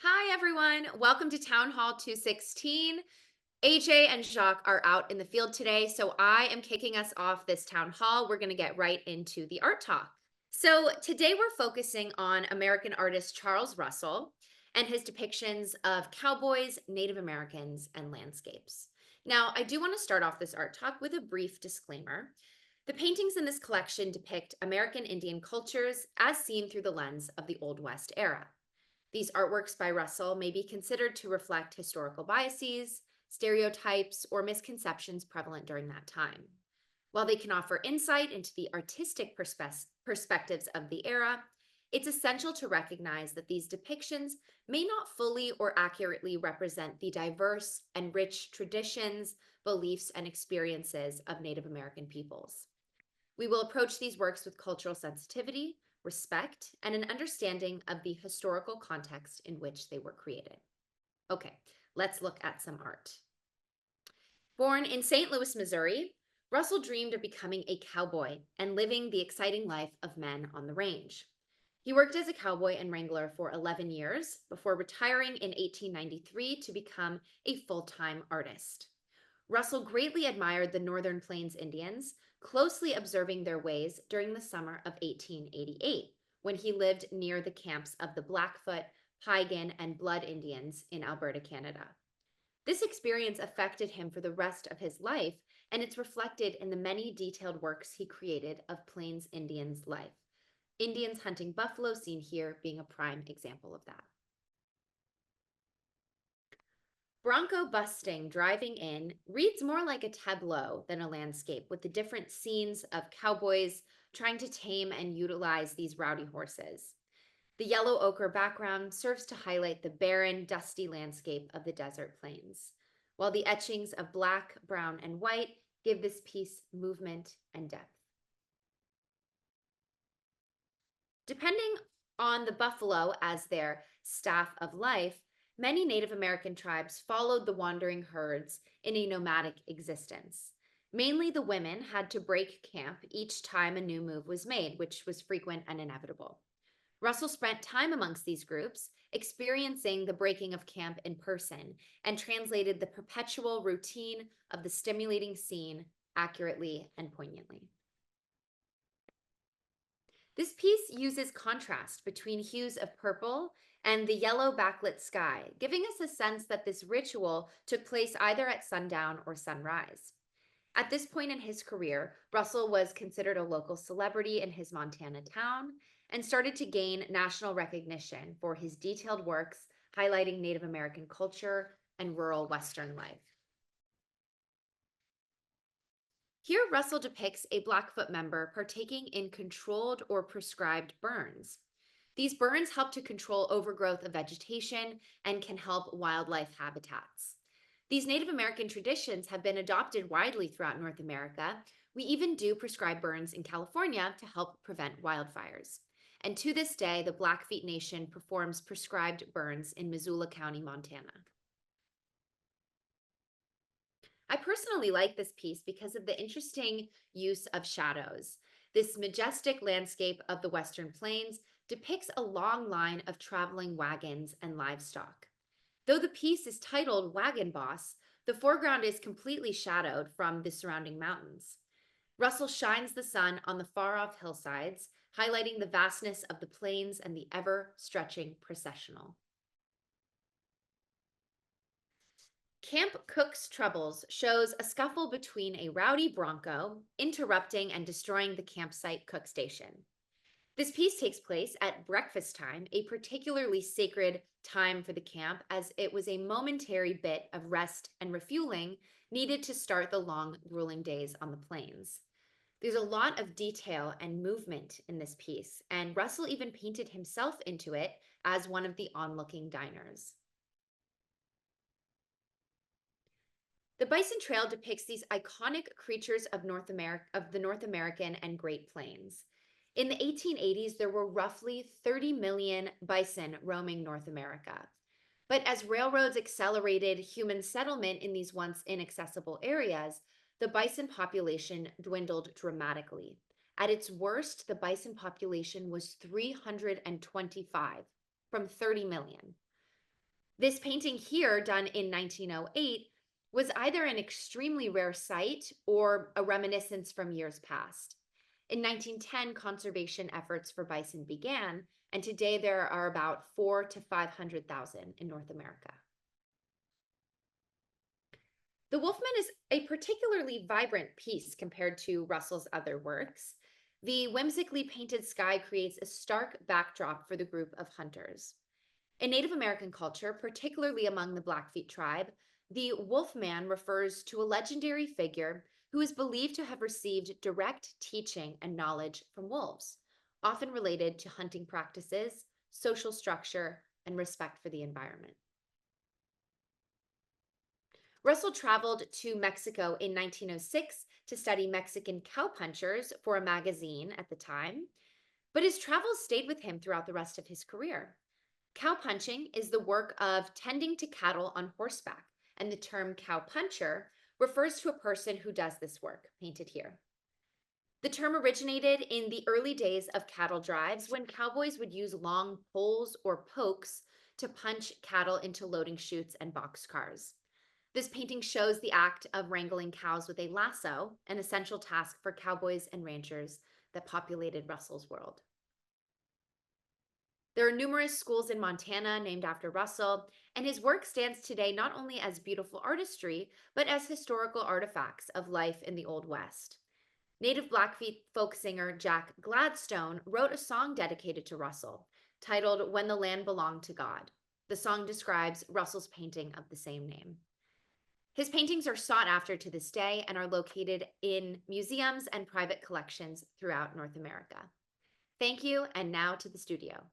Hi, everyone. Welcome to Town Hall 216. AJ and Jacques are out in the field today, so I am kicking us off this town hall. We're going to get right into the art talk. So, today we're focusing on American artist Charles Russell and his depictions of cowboys, Native Americans, and landscapes. Now, I do want to start off this art talk with a brief disclaimer. The paintings in this collection depict American Indian cultures as seen through the lens of the Old West era. These artworks by Russell may be considered to reflect historical biases, stereotypes, or misconceptions prevalent during that time. While they can offer insight into the artistic perspectives of the era, it's essential to recognize that these depictions may not fully or accurately represent the diverse and rich traditions, beliefs, and experiences of Native American peoples. We will approach these works with cultural sensitivity, respect, and an understanding of the historical context in which they were created. Okay, let's look at some art. Born in St. Louis, Missouri, Russell dreamed of becoming a cowboy and living the exciting life of men on the range. He worked as a cowboy and wrangler for 11 years before retiring in 1893 to become a full-time artist. Russell greatly admired the Northern Plains Indians, closely observing their ways during the summer of 1888, when he lived near the camps of the Blackfoot, Piegan, and Blood Indians in Alberta, Canada. This experience affected him for the rest of his life, and it's reflected in the many detailed works he created of Plains Indians' life. Indians hunting buffalo, seen here, being a prime example of that. Bronco busting driving in reads more like a tableau than a landscape, with the different scenes of cowboys trying to tame and utilize these rowdy horses. The yellow ochre background serves to highlight the barren, dusty landscape of the desert plains, while the etchings of black, brown, and white give this piece movement and depth. Depending on the buffalo as their staff of life, many Native American tribes followed the wandering herds in a nomadic existence. Mainly the women had to break camp each time a new move was made, which was frequent and inevitable. Russell spent time amongst these groups, experiencing the breaking of camp in person, and translated the perpetual routine of the stimulating scene accurately and poignantly. This piece uses contrast between hues of purple and the yellow backlit sky, giving us a sense that this ritual took place either at sundown or sunrise. At this point in his career, Russell was considered a local celebrity in his Montana town and started to gain national recognition for his detailed works highlighting Native American culture and rural Western life. Here, Russell depicts a Blackfoot member partaking in controlled or prescribed burns. These burns help to control overgrowth of vegetation and can help wildlife habitats. These Native American traditions have been adopted widely throughout North America. We even do prescribe burns in California to help prevent wildfires. And to this day, the Blackfeet Nation performs prescribed burns in Missoula County, Montana. I personally like this piece because of the interesting use of shadows. This majestic landscape of the Western Plains depicts a long line of traveling wagons and livestock. Though the piece is titled Wagon Boss, the foreground is completely shadowed from the surrounding mountains. Russell shines the sun on the far-off hillsides, highlighting the vastness of the plains and the ever-stretching processional. Camp Cook's Troubles shows a scuffle between a rowdy bronco interrupting and destroying the campsite cook station. This piece takes place at breakfast time, a particularly sacred time for the camp, as it was a momentary bit of rest and refueling needed to start the long, grueling days on the plains. There's a lot of detail and movement in this piece, and Russell even painted himself into it as one of the onlooking diners. The Bison Trail depicts these iconic creatures of the North American and Great Plains. In the 1880s, there were roughly 30 million bison roaming North America. But as railroads accelerated human settlement in these once inaccessible areas, the bison population dwindled dramatically. At its worst, the bison population was 325 from 30 million. This painting here, done in 1908, was either an extremely rare sight or a reminiscence from years past. In 1910, conservation efforts for bison began, and today there are about 4 to 500,000 in North America. The Wolfman is a particularly vibrant piece compared to Russell's other works. The whimsically painted sky creates a stark backdrop for the group of hunters. In Native American culture, particularly among the Blackfeet tribe, the Wolfman refers to a legendary figure who is believed to have received direct teaching and knowledge from wolves, often related to hunting practices, social structure, and respect for the environment. Russell traveled to Mexico in 1906 to study Mexican cowpunchers for a magazine at the time, but his travels stayed with him throughout the rest of his career. Cowpunching is the work of tending to cattle on horseback, and the term cowpuncher refers to a person who does this work, painted here. The term originated in the early days of cattle drives when cowboys would use long poles or pokes to punch cattle into loading chutes and boxcars. This painting shows the act of wrangling cows with a lasso, an essential task for cowboys and ranchers that populated Russell's world. There are numerous schools in Montana named after Russell, and his work stands today not only as beautiful artistry, but as historical artifacts of life in the Old West. Native Blackfeet folk singer Jack Gladstone wrote a song dedicated to Russell, titled When the Land Belonged to God. The song describes Russell's painting of the same name. His paintings are sought after to this day and are located in museums and private collections throughout North America. Thank you, and now to the studio.